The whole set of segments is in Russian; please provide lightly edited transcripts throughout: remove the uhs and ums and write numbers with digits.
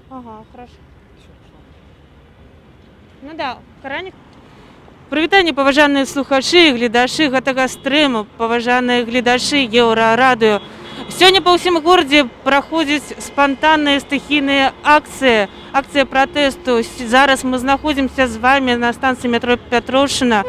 Ага, хорошо. Ну да, Каранік. Прывітанне, паважаныя слухачы і гледачы гэтага стрыму, паважаныя гледачы Еўрарадыё. Сёння па ўсім горадзе праходзіць спантанная стыхійная акцыя пратэсту. Зараз мы знаходзімся з вамі на станцыі метро Пятроўшчына,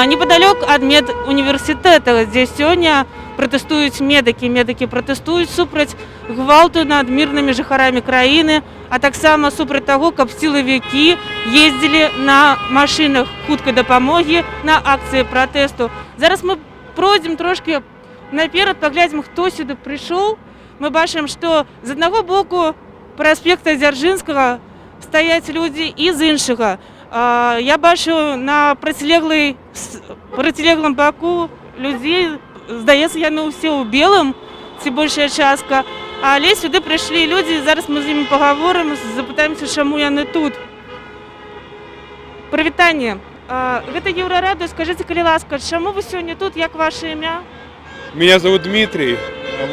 непадалёк ад медуніверсітэта, дзе сёння пратэстуюць медыкі. Медыкі пратэстуюць супраць гвалту над мірнымі жыхарамі краіны, а таксама супраць таго, каб сілавікі ездзілі на машынах хуткай дапамогі на акцыі пратэсту. Зараз мы пройдзем трошкі наперад, паглядзім, хто сюды прыйшоў. Мы бачым, што з аднаго боку праспекта Дзяржынскага стаяць людзі і з іншага. Я бачу на процілеглым баку людзей, здаецца, яны ўсе ў белым, ці большая частка. Але сюды прыйшлі людзі, зараз мы з імі пагаворым, запытаемся, чаму яны тут. Прывітанне. Гэта Еўрарадыё, скажыце, калі ласка, чаму вы сёння тут, як ваше імя? Меня зовут Дмитрий.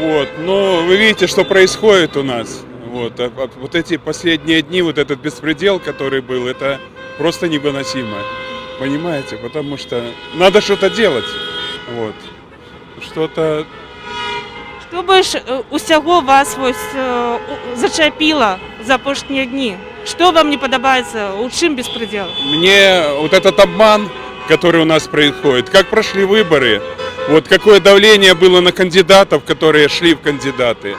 Вот. Но вы видите, что происходит у нас. Вот эти последние дни, вот этот беспредел, который был, это просто невыносимо. Понимаете? Потому что надо что-то делать. Вот. Что-то... Што ж усяго вас зачапіла за апошнія дні? Што вам не падабаецца? У чым беспредел? Мне вот этот обман, который у нас происходит, как прошли выборы, вот какое давление было на кандидатов, которые шли в кандидаты.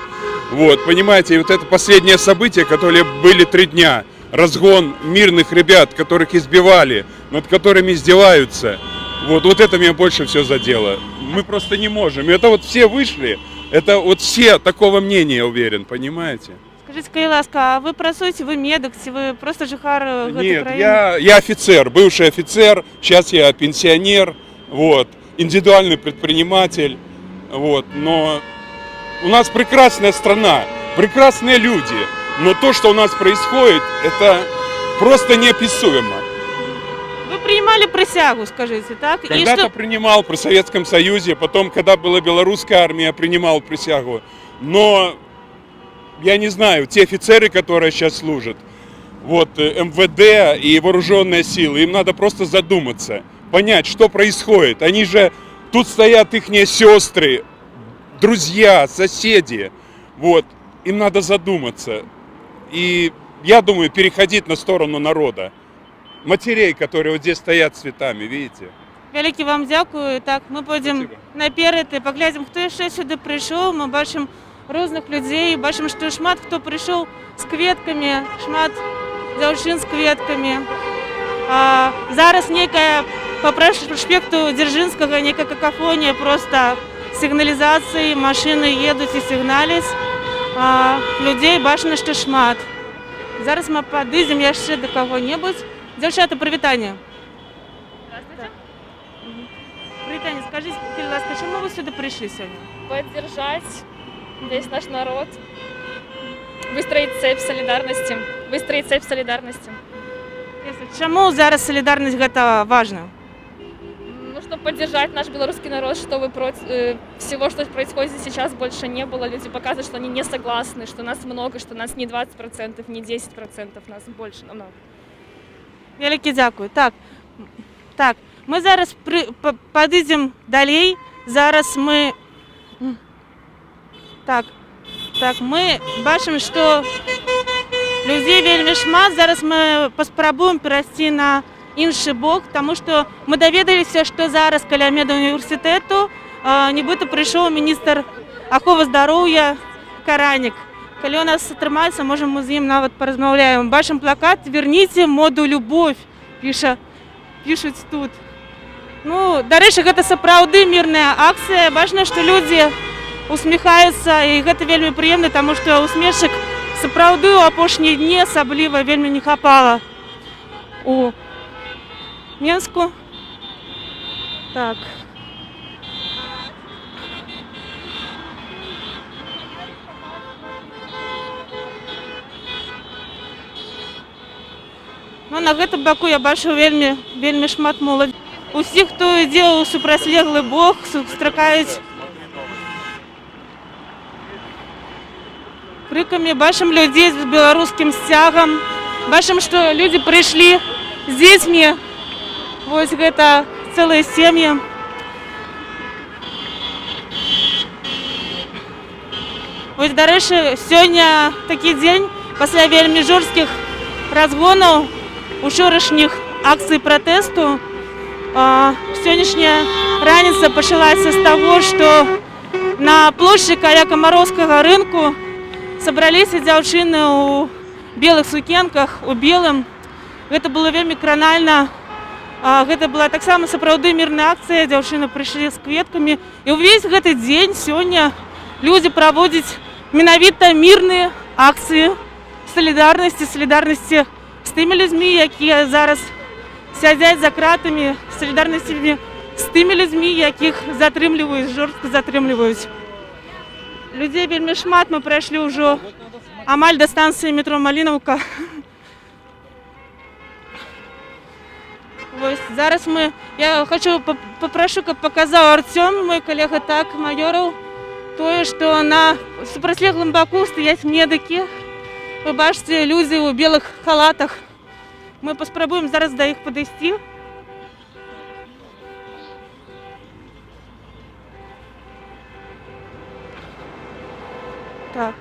Вот, понимаете, и вот это последнее событие, которые были 3 дня, разгон мирных ребят, которых избивали, над которыми издеваются. Вот это меня больше всего задело. Мы просто не можем. Это вот все вышли, это вот все такого мнения, я уверен, понимаете? Скажите, калі ласка, а вы працуеце, вы медык, ці вы просто жыхар гэтай краіны? Нет, я офицер, бывший офицер, сейчас я пенсионер, вот, индивидуальный предприниматель, вот, но у нас прекрасная страна, прекрасные люди, но то, что у нас происходит, это просто неописуемо. Вы принимали присягу, скажите, так? Когда-то принимал при Советском Союзе, потом, когда была белорусская армия, принимал присягу. Но, я не знаю, те офицеры, которые сейчас служат, вот, МВД и вооруженные силы, им надо просто задуматься, понять, что происходит. Они же, тут стоят ихние сестры, друзья, соседи, вот, им надо задуматься. И, я думаю, переходить на сторону народа. Матерей, которые вот здесь стоят цветами, видите? Вялікі вам дзякую. Так, мы пойдем наперад і паглядзім, хто яшчэ сюды прыйшоў. Мы бачым розных людзей, бачым, што шмат хто прыйшоў з кветкамі, шмат дзяўчын з кветкамі. Зараз нейкая па праспекту Дзяржынскага нейкая какафонія, просто сігналізацыі, машыны едуць і сігналяць. Людзей бачна, што шмат. Зараз мы падыдзем яшчэ да каго-небудзь. Дзяўчата, прывітанне. Здравствуйте. Прывітанне, скажите, калі ласка, чаму вы сюды прыйшлі сёння? Поддержать весь наш народ, выстроить цепь солидарности. Чаму зараз солідарнасць гэта важна? Ну, чтобы поддержать наш белорусский народ, чтобы всего, что происходит сейчас, больше не было. Люди показывают, что они не согласны, что нас много, что нас не 20%, не 10%, нас больше намного. Вялікі дзякую. Так, мы зараз падыдзем далей. Зараз мы... Так, мы бачым, што людзей вельмі шмат. Зараз мы паспрабуем перайсці на іншы бок, таму што мы даведаліся, што зараз каля медуніверсітэту нібыта прыйшоў міністр аховы здароўя Каранік. Калі у нас атрымаецца, можам мы з ім нават паразмаўляем. Бачым плакат «Верніце моду любовь», пішуць тут. Ну, дарэчы, гэта сапраўды мірная акцыя. Бачна, што людзі усміхаюцца, і гэта вельмі прыемна, таму што усмешак сапраўды ў апошнія дні асабліва вельмі не хапала у Менску. Так. Ну, на гэтым баку я бачу вельмі шмат моладзі. Усіх, хто ідзе ў супрацьлеглы бок, сустракаюць криками, бачимо людей з білоруським стягом, бачимо, що люди прийшли з дітьми, ось це цілі сім'ї. Ось, до речі, сьогодні такий день, після вельми жорстких розгонів, учорашніх акцій протесту. Сьогоднішня раніця почалася з того, що на площі каля Комаровського ринку зібралися дівчини у білих сукенках, у білому. Це було вельми кранально. Це була так само сапраўды мирная акція, дівчини прийшли з квітками. І увесь цей день сьогодні люди проводять менавіта мирні акції солідарності з тими людьми, які зараз сидять за кратами, солідарності з тими людьми, яких затримують, жорстко затримують. Людей вельми шмат, ми пройшли вже амаль до станції метро Малиновка. Ось зараз я хочу попрошу, як показав Артем, мій колега, так, майоров, то, що на супротилеглому боку стоять медики. Ви бачите, люди у білих халатах. Ми спробуємо зараз до їх підійти. Так.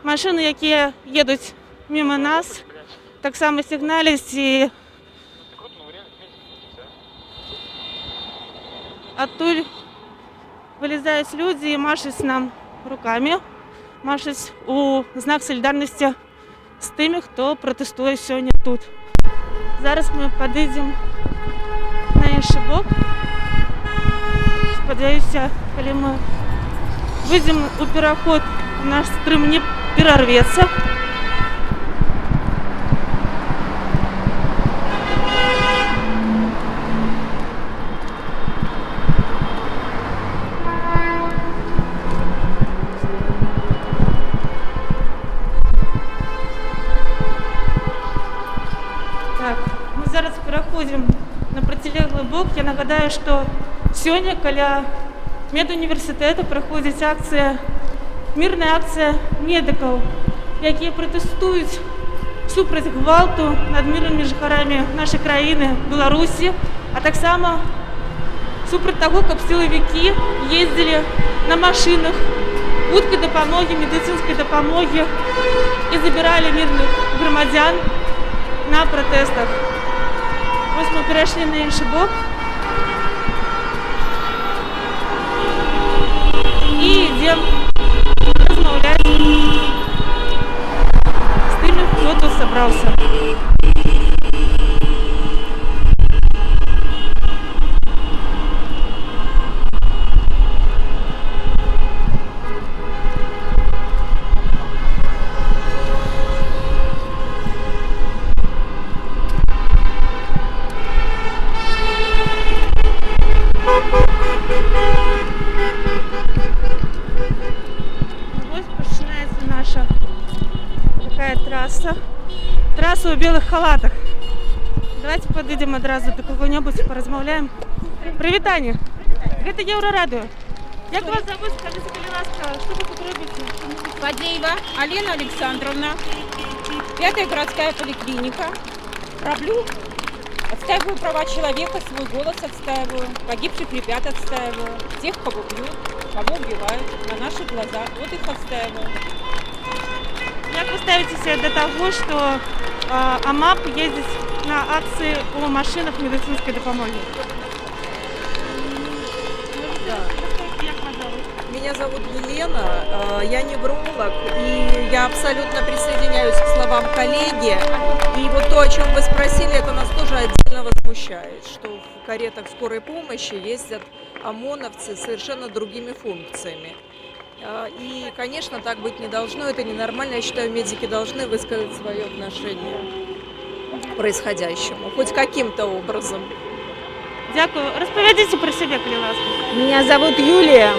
Машини, які їдуть мимо нас, так само сигналять і оттуль вилізають люди і машуть нам руками, машуть у знак солідарності з тими, хто протестує сьогодні тут. Зараз ми підійдемо на інший бок. Сподіваюся, коли ми вийдемо у переход, наш стрим не перерветься. Так, ми зараз переходимо на протилеглий бок. Я нагадаю, що сьогодні біля медуніверситету проходить акція, мирна акція медиків, які протестують супроти гвалту над мирними жителями нашої країни, Білорусі, а так само супроти того, як силовики їздили на машинах, швидкої допомоги, медицинської допомоги і забирали мирних громадян на протестах. Ось ми перейшли на інший бок. І йдемо розмовляти з тими, хто тут зібрався. Трасса у белых халатах. Давайте подойдем одразу до кого-нибудь, поразмовляем. Привітання. Это Еврорадио. Як вас зовут? Скажите, будь ласка, что вы тут робите? Фадеева Алена Александровна, 5-я городская поликлиника. Отстаиваю права человека, свой голос отстаиваю, погибших ребят отстаиваю, тех, кого бьют, кого убивают, на наших глазах. Вот их отстаиваю. Як ви ставитеся до того, що АМАП їздить на акції у машинах медицинської допомоги? Меня зовут Елена, я невролог, и я абсолютно присоединяюсь к словам коллеги. И вот то, о чем вы спросили, это нас тоже отдельно возмущает, что в каретах скорой помощи ездят ОМОНовцы с совершенно другими функциями. И, конечно, так быть не должно, это ненормально. Я считаю, медики должны высказать свое отношение к происходящему, хоть каким-то образом. Дякую. Розповідайте про себе, коли ласка. Меня зовут Юлия.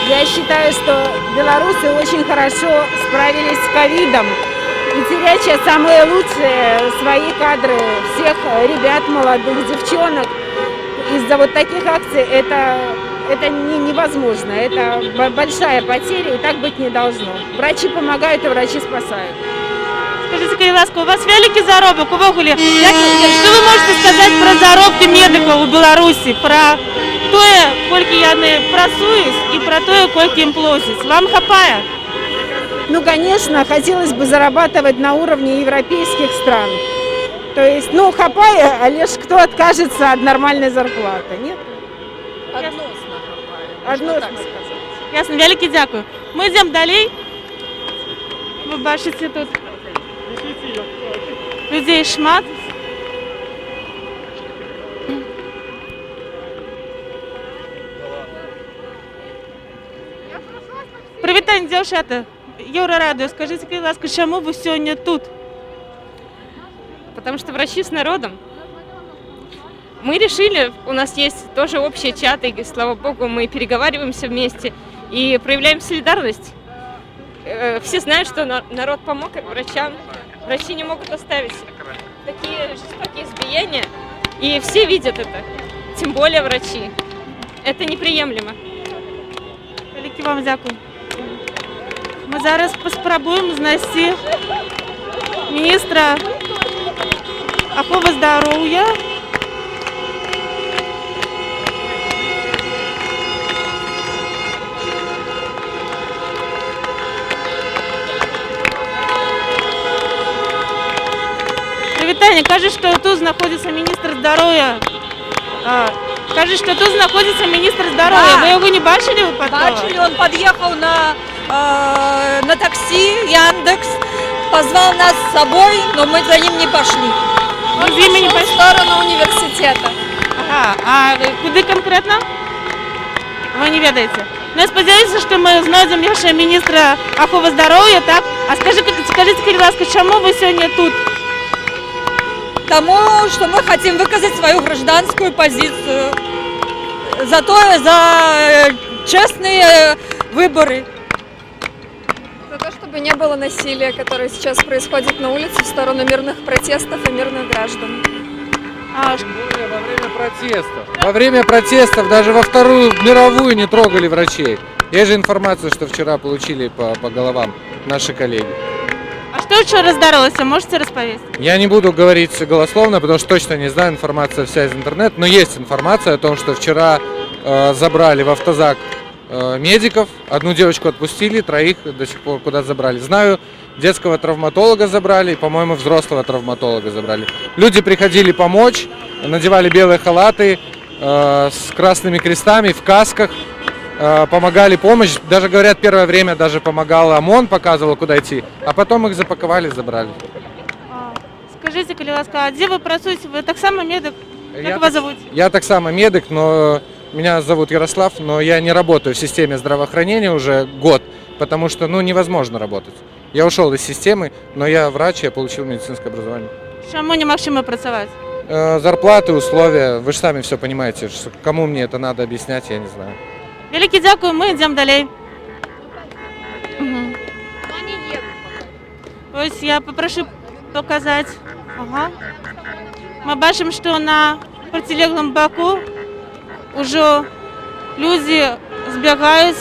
Я считаю, что белорусы очень хорошо справились с ковидом. И теряча самые лучшие свои кадры, всех ребят, молодых девчонок. из-за вот таких акций это невозможно. Это большая потеря, и так быть не должно. Врачи помогают, и врачи спасают. Скажіть, будь ласка, у вас великий заробок увогуле. Що ви можете сказати про заробки медиків у Білорусі, про те, скільки вони працюють і про те, скільки їм платять? Вам хватає? Ну, конечно, хотелось бы зарабатывать на уровне европейских стран. То есть, ну, хапая, а лишь кто откажется от нормальной зарплаты, нет? Односно хапає. Односно так сказати. Ясно, велике дякую. Ми йдемо далі. Ви бачите тут людей шмат. Привітання, дівчата. Єврорадіо, скажіть, будь ласка, чому ви сьогодні тут? Потому что врачи с народом. Мы решили, у нас есть тоже общие чаты, и, слава богу, мы переговариваемся вместе и проявляем солидарность. Все знают, что народ помог врачам, врачи не могут оставить такие жестокие избиения, и все видят это, тем более врачи. Это неприемлемо. Велике вам дякую. Ми зараз спробуємо знайти міністра охорони здоров'я. Привітання, кажуть, що тут знаходиться міністр здоров'я. Кажуть, що тут знаходиться міністр здоров'я. Ви його не бачили випадково? Бачили, он подъехал на такси, Яндекс, позвал нас с собой, но мы за ним не пошли. Ви з ними не пішли? В сторону университета. Ага, а куди конкретно? Ви не ведаєте. Ну, я сподіваюся, що ми знайдемо ще міністра охорони здоров'я, так? А скажіть, будь ласка, чому ви сьогодні тут? Тому, что мы хотим выказать свою гражданскую позицию за честные выборы. За то, чтобы не было насилия, которое сейчас происходит на улице в сторону мирных протестов и мирных граждан. Тем более во время протестов. Во время протестов даже во Вторую мировую не трогали врачей. Есть же информация, что вчера получили по головам наши коллеги. А що вчора здарилося, можете розповісти? Я не буду говорить голословно, потому что точно не знаю, информация вся из интернета, но есть информация о том, что вчера забрали в автозак медиков, одну девочку отпустили, троих до сих пор куда забрали. Знаю, детского травматолога забрали, и, по-моему, взрослого травматолога забрали. Люди приходили помочь, надевали белые халаты с красными крестами, в касках, помогали помощь. Даже, говорят, первое время даже помогал ОМОН, показывал, куда идти, а потом их запаковали, забрали. Скажіть, будь ласка, а де ви працюєте? Ви так само медик? Як вас зовут? Я так само медик, но меня зовут Ярослав, но я не работаю в системе здравоохранения уже год, потому что, невозможно работать. Я ушел из системы, но я врач, я получил медицинское образование. Чому неможливо працювати? Зарплаты, условия, вы же сами все понимаете, кому мне это надо объяснять, я не знаю. Велике дякую, ми йдемо далі. Ось я попрошу показати. Ага. Ми бачимо, що на протилежному боку вже люди збігають,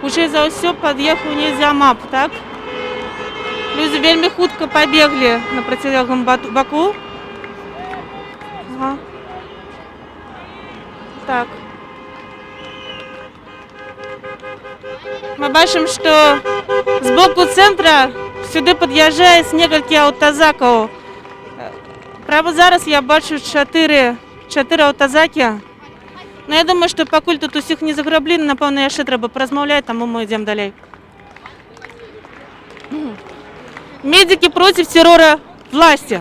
вже за все під'їхав Нельзя-МАП, так? Люди вельми хутко побігли на протилежному боку. Ага. Так. Ми бачимо, що з боку центру сюди під'їжджає некілька автозаків. Прямо зараз я бачу 4 автозаки. Ну, я думаю, що поки тут усіх не заграбли, напевно, ще треба порозмовляти, тому ми йдемо далі. Медики проти терору власті.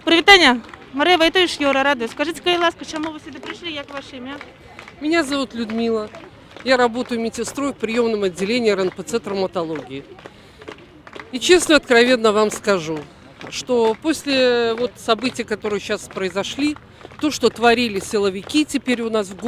Привітання. Марія Войтович, Єврорадіо. Скажіть, будь ласка, чому ви сюди прийшли, як ваше ім'я? Меня зовут Людмила. Я работаю медсестрой в приемном отделении РНПЦ травматологии. И честно, откровенно вам скажу, что после событий, которые сейчас произошли, то, что творили силовики теперь у нас в городе,